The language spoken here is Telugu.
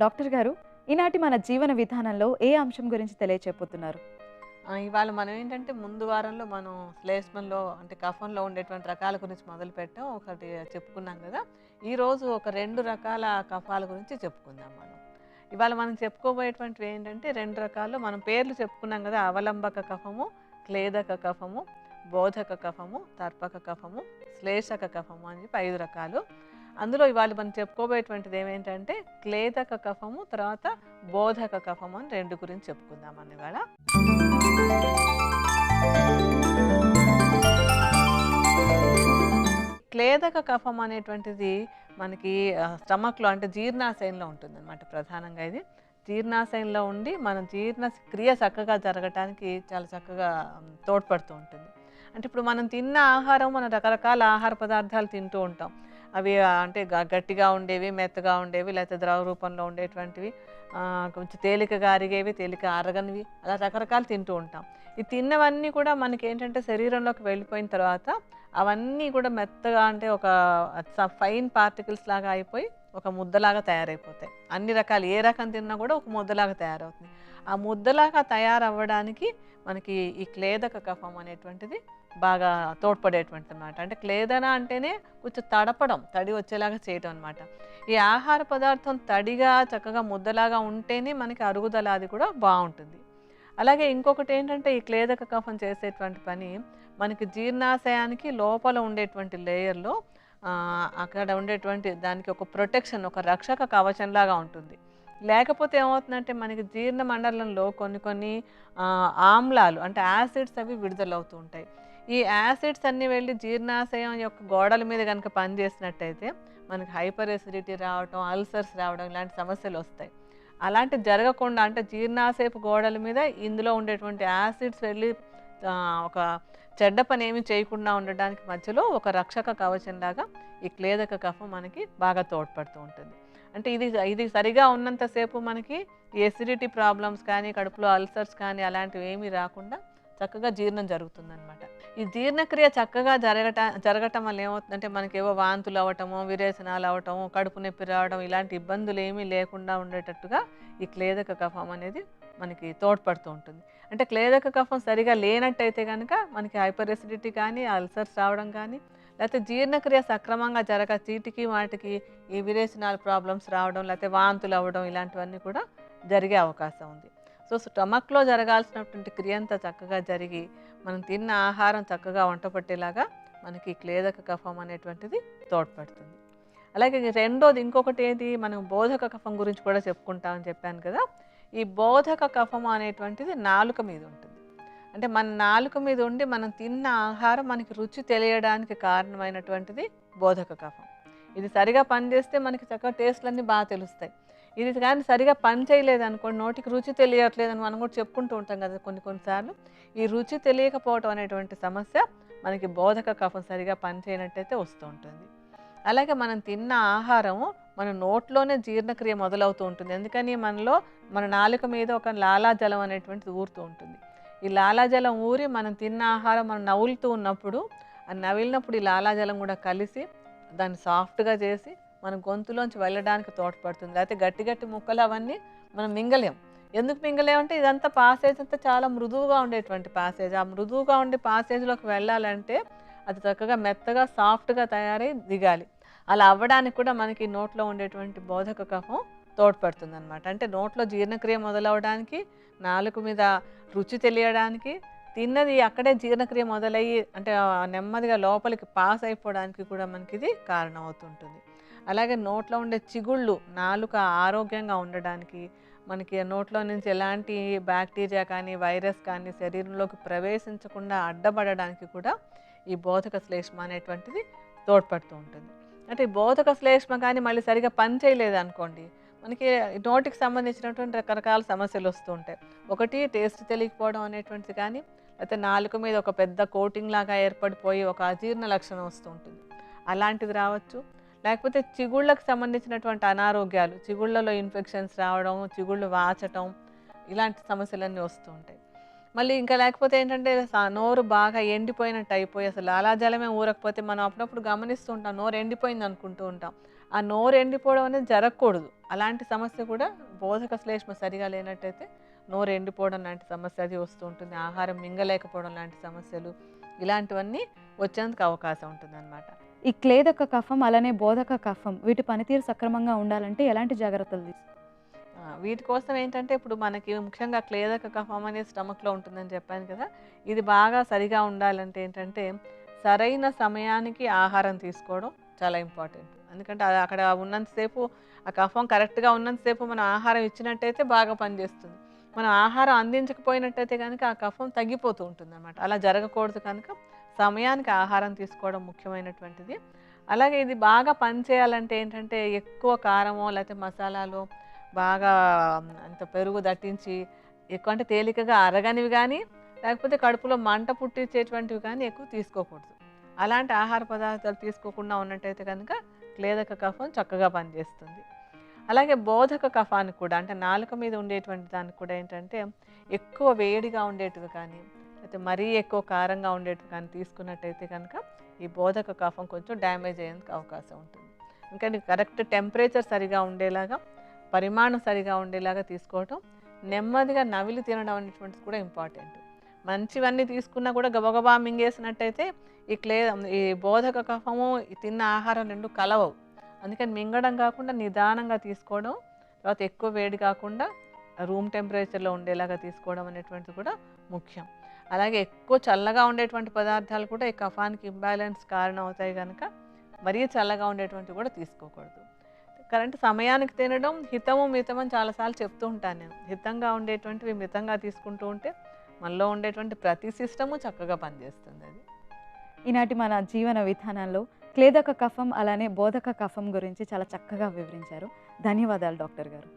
డాక్టర్ గారు, ఈనాటి మన జీవన విధానంలో ఏ అంశం గురించి తెలియచెప్పుతున్నారు? ఇవాళ మనం ఏంటంటే ముందు వారంలో మనం శ్లేష్మంలో అంటే కఫంలో ఉండేటువంటి రకాల గురించి మొదలుపెట్టాం. ఒకటి చెప్పుకున్నాం కదా! ఈరోజు ఒక 2 రకాల కఫాల గురించి చెప్పుకుందాం మనం. ఇవాళ మనం చెప్పుకోబోయేటువంటివి ఏంటంటే 2 రకాలు మనం పేర్లు చెప్పుకున్నాం కదా! అవలంబక కఫము, క్లేదక కఫము, బోధక కఫము, తర్పక కఫము, శ్లేషక కఫము అని చెప్పి 5 రకాలు. అందులో ఇవాళ మనం చెప్పుకోబోయేటువంటిది ఏమేంటంటే క్లేదక కఫము, తర్వాత బోధక కఫము అని 2 గురించి చెప్పుకుందాం మనం ఇవాళ. క్లేదక కఫం అనేటువంటిది మనకి స్టమక్‌లో అంటే జీర్ణాశయంలో ఉంటుందన్నమాట ప్రధానంగా ఇది. జీర్ణాశయంలో ఉండి మన జీర్ణ క్రియ చక్కగా జరగటానికి చాలా చక్కగా తోడ్పడుతూ ఉంటుంది. అంటే ఇప్పుడు మనం తిన్న ఆహారం మనం రకరకాల ఆహార పదార్థాలు తింటూ ఉంటాం. అవి అంటే గట్టిగా ఉండేవి, మెత్తగా ఉండేవి, లేకపోతే ద్రవ రూపంలో ఉండేటువంటివి, కొంచెం తేలికగా అరిగేవి, తేలిక అరగనివి, అలా రకరకాలు తింటూ ఉంటాం. ఈ తిన్నవన్నీ కూడా మనకేంటంటే శరీరంలోకి వెళ్ళిపోయిన తర్వాత అవన్నీ కూడా మెత్తగా అంటే ఒక ఫైన్ పార్టికల్స్ లాగా అయిపోయి ఒక ముద్దలాగా తయారైపోతాయి. అన్ని రకాలు ఏ రకం తిన్నా కూడా ఒక ముద్దలాగా తయారవుతుంది. ఆ ముద్దలాగా తయారవ్వడానికి మనకి ఈ క్లేదక కఫం అనేటువంటిది బాగా తోడ్పడేటువంటిది అనమాట. అంటే క్లేదన అంటేనే కొంచెం తడపడం, తడి వచ్చేలాగా చేయటం అనమాట. ఈ ఆహార పదార్థం తడిగా చక్కగా ముద్దలాగా ఉంటేనే మనకి అరుగుదల అది కూడా బాగుంటుంది. అలాగే ఇంకొకటి ఏంటంటే ఈ క్లేదక కఫం చేసేటువంటి పని మనకి జీర్ణాశయానికి లోపల ఉండేటువంటి లేయర్‌లో అక్కడ ఉండేటువంటి దానికి ఒక ప్రొటెక్షన్, ఒక రక్షక కవచంలాగా ఉంటుంది. లేకపోతే ఏమవుతుందంటే మనకి జీర్ణ మండలంలో కొన్ని కొన్ని ఆమ్లాలు అంటే యాసిడ్స్ అవి విడుదలవుతూ ఉంటాయి. ఈ యాసిడ్స్ అన్నీ వెళ్ళి జీర్ణాశయం యొక్క గోడల మీద గనుక పనిచేసినట్టయితే మనకి హైపర్ ఎసిడిటీ రావటం, అల్సర్స్ రావడం ఇలాంటి సమస్యలొస్తాయి. అలాంటివి జరగకుండా అంటే జీర్ణాశయపు గోడల మీద ఇందులో ఉండేటువంటి యాసిడ్స్ వెళ్ళి ఒక చెడ్డ పని ఏమి చేయకుండా ఉండడానికి మధ్యలో ఒక రక్షక కవచంలాగా ఈ క్లేదక కఫం మనకి బాగా తోడ్పడుతూ ఉంటుంది. అంటే ఇది ఇది సరిగా ఉన్నంతసేపు మనకి ఎసిడిటీ ప్రాబ్లమ్స్ కానీ, కడుపులో అల్సర్స్ కానీ అలాంటివి ఏమీ రాకుండా చక్కగా జీర్ణం జరుగుతుందనమాట. ఈ జీర్ణక్రియ చక్కగా జరగటం వల్ల ఏమవుతుందంటే మనకేవో వాంతులు అవ్వటము, విరేచనాలు అవ్వటము, కడుపు నొప్పి రావడం ఇలాంటి ఇబ్బందులు ఏమీ లేకుండా ఉండేటట్టుగా ఈ క్లేదక కఫం అనేది మనకి తోడ్పడుతూ ఉంటుంది. అంటే క్లేదక కఫం సరిగా లేనట్టయితే కనుక మనకి హైపర్ ఎసిడిటీ కానీ, అల్సర్స్ రావడం కానీ, లేకపోతే జీర్ణక్రియ సక్రమంగా చీటికి వాటికి ఈ విరేచనాల ప్రాబ్లమ్స్ రావడం, లేకపోతే వాంతులు అవ్వడం ఇలాంటివన్నీ కూడా జరిగే అవకాశం ఉంది. సో స్టమక్‌లో జరగాల్సినటువంటి క్రియ అంతా చక్కగా జరిగి మనం తిన్న ఆహారం చక్కగా వంట పట్టేలాగా మనకి క్లేదక కఫం అనేటువంటిది తోడ్పడుతుంది. అలాగే రెండోది ఇంకొకటి ఏది మనం బోధక కఫం గురించి కూడా చెప్పుకుంటామని చెప్పాను కదా! ఈ బోధక కఫం అనేటువంటిది నాలుక మీద ఉంటుంది. అంటే మన నాలుక మీద ఉండి మనం తిన్న ఆహారం మనకి రుచి తెలియడానికి కారణమైనటువంటిది బోధక కఫం. ఇది సరిగా పనిచేస్తే మనకి చక్కగా టేస్ట్‌లన్నీ బాగా తెలుస్తాయి. ఇది కానీ సరిగా పని చేయలేదనుకోండి, నోటికి రుచి తెలియట్లేదని మనం కూడా చెప్పుకుంటూ ఉంటాం కదా కొన్ని కొన్ని సార్లు. ఈ రుచి తెలియకపోవటం అనేటువంటి సమస్య మనకి బోధక కఫం సరిగా పని చేయనట్టయితే వస్తూ ఉంటుంది. అలాగే మనం తిన్న ఆహారము మన నోట్లోనే జీర్ణక్రియ మొదలవుతూ ఉంటుంది. ఎందుకని మన నాలుక మీద ఒక లాలాజలం అనేటువంటిది ఊరుతూ ఉంటుంది. ఈ లాలాజలం ఊరి మనం తిన్న ఆహారం మనం నములుతూ ఉన్నప్పుడు, ఆ నమిలినప్పుడు ఈ లాలాజలం కూడా కలిసి దాన్ని సాఫ్ట్‌గా చేసి మన గొంతులోంచి వెళ్ళడానికి తోడ్పడుతుంది. లేకపోతే గట్టి గట్టి ముక్కలు అవన్నీ మనం మింగలేం. ఎందుకు మింగలేమంటే ఇదంతా పాసేజ్ అంతా చాలా మృదువుగా ఉండేటువంటి పాసేజ్. ఆ మృదువుగా ఉండే పాసేజ్‌లోకి వెళ్ళాలంటే అది చక్కగా మెత్తగా సాఫ్ట్‌గా తయారై దిగాలి. అలా అవ్వడానికి కూడా మనకి నోట్లో ఉండేటువంటి బోధక కఫం తోడ్పడుతుందనమాట. అంటే నోట్లో జీర్ణక్రియ మొదలవ్వడానికి, నాలుక మీద రుచి తెలియడానికి, తిన్నది అక్కడే జీర్ణక్రియ మొదలయ్యి అంటే నెమ్మదిగా లోపలికి పాస్ అయిపోవడానికి కూడా మనకిది కారణం అవుతుంటుంది. అలాగే నోట్లో ఉండే చిగుళ్ళు నాలుక ఆరోగ్యంగా ఉండడానికి, మనకి నోట్లో నుంచి ఎలాంటి బ్యాక్టీరియా కానీ, వైరస్ కానీ శరీరంలోకి ప్రవేశించకుండా అడ్డపడడానికి కూడా ఈ బోధక శ్లేష్మ అనేటువంటిది తోడ్పడుతూ ఉంటుంది. అంటే ఈ బోధక శ్లేష్మ కానీ మళ్ళీ సరిగ్గా పని చేయలేదనుకోండి, మనకి నోటికి సంబంధించినటువంటి రకరకాల సమస్యలు వస్తూ ఉంటాయి. ఒకటి టేస్ట్ తెలియకపోవడం అనేటువంటిది కానీ, లేకపోతే నాలుక మీద ఒక పెద్ద కోటింగ్ లాగా ఏర్పడిపోయి ఒక అజీర్ణ లక్షణం వస్తూ ఉంటుంది. అలాంటిది రావచ్చు. లేకపోతే చిగుళ్ళకి సంబంధించినటువంటి అనారోగ్యాలు, చిగుళ్ళలో ఇన్ఫెక్షన్స్ రావడం, చిగుళ్ళు వాచటం ఇలాంటి సమస్యలన్నీ వస్తూ ఉంటాయి. మళ్ళీ ఇంకా లేకపోతే ఏంటంటే నోరు బాగా ఎండిపోయినట్టు అయిపోయి అసలు లాలాజలమే ఊరకపోతే మనం అప్పుడప్పుడు గమనిస్తూ ఉంటాం, నోరు ఎండిపోయింది అనుకుంటూ ఉంటాం. ఆ నోరు ఎండిపోవడం అనేది జరగకూడదు. అలాంటి సమస్య కూడా బోధక శ్లేష్మ సరిగా లేనట్టయితే నోరు ఎండిపోవడం లాంటి సమస్య అది వస్తూ ఉంటుంది. ఆహారం మింగలేకపోవడం లాంటి సమస్యలు ఇలాంటివన్నీ వచ్చేందుకు అవకాశం ఉంటుందన్నమాట. ఈ క్లేదక కఫం అలానే బోధక కఫం వీటి పనితీరు సక్రమంగా ఉండాలంటే ఎలాంటి జాగ్రత్తలు వీటి కోసం ఏంటంటే ఇప్పుడు మనకి ముఖ్యంగా క్లేదక కఫం అనేది స్టమక్‌లో ఉంటుందని చెప్పాను కదా! ఇది బాగా సరిగా ఉండాలంటే ఏంటంటే, సరైన సమయానికి ఆహారం తీసుకోవడం చాలా ఇంపార్టెంట్. ఎందుకంటే అది అక్కడ ఉన్నంత సేపు ఆ కఫం కరెక్ట్‌గా ఉన్నంత సేపు మనం ఆహారం ఇచ్చినట్టయితే బాగా పనిచేస్తుంది. మనం ఆహారం అందించకపోయినట్టయితే గనుక ఆ కఫం తగ్గిపోతూ ఉంటుందన్నమాట. అలా జరగకూడదు కనుక సమయానికి ఆహారం తీసుకోవడం ముఖ్యమైనటువంటిది. అలాగే ఇది బాగా పనిచేయాలంటే ఏంటంటే, ఎక్కువ కారమో లేకపోతే మసాలాలో బాగా అంత పెరుగు దట్టించి ఎక్కువ అంటే తేలికగా అరగనివి కానీ, లేకపోతే కడుపులో మంట పుట్టించేటువంటివి కానీ ఎక్కువ తీసుకోకూడదు. అలాంటి ఆహార పదార్థాలు తీసుకోకుండా ఉన్నట్టయితే కనుక క్లేదక కఫం చక్కగా పనిచేస్తుంది. అలాగే బోధక కఫానికి కూడా అంటే నాలుక మీద ఉండేటువంటి దానికి కూడా ఏంటంటే, ఎక్కువ వేడిగా ఉండేటివి కానీ, లేకపోతే మరీ ఎక్కువ కారంగా ఉండేటివి కానీ తీసుకున్నట్టయితే కనుక ఈ బోధక కఫం కొంచెం డ్యామేజ్ అయ్యేందుకు అవకాశం ఉంటుంది. ఎందుకంటే కరెక్ట్ టెంపరేచర్ సరిగా ఉండేలాగా, పరిమాణం సరిగా ఉండేలాగా తీసుకోవటం, నెమ్మదిగా నమిలి తినడం అనేటువంటిది కూడా ఇంపార్టెంట్. మంచివన్నీ తీసుకున్నా కూడా గబగబా మింగేసినట్టయితే ఈ బోధక కఫము ఈ తిన్న ఆహారం 2 కలవవు. అందుకని మింగడం కాకుండా నిదానంగా తీసుకోవడం, తర్వాత ఎక్కువ వేడి కాకుండా రూమ్ టెంపరేచర్‌లో ఉండేలాగా తీసుకోవడం అనేటువంటిది కూడా ముఖ్యం. అలాగే ఎక్కువ చల్లగా ఉండేటువంటి పదార్థాలు కూడా ఈ కఫానికి ఇంబాలెన్స్ కారణం అవుతాయి గనక, మరీ చల్లగా ఉండేటువంటివి కూడా తీసుకోకూడదు. కరెంట్ సమయానికి తినడం హితము, మితము అని చాలా సార్లు చెప్తూ ఉంటాను నేను. హితంగా ఉండేటువంటివి మితంగా తీసుకుంటూ ఉంటే మనలో ఉండేటువంటి ప్రతి సిస్టము చక్కగా పనిచేస్తుంది అది. ఈనాటి మన జీవన విధానంలో క్లేదక కఫం అలానే బోధక కఫం గురించి చాలా చక్కగా వివరించారు. ధన్యవాదాలు డాక్టర్ గారు.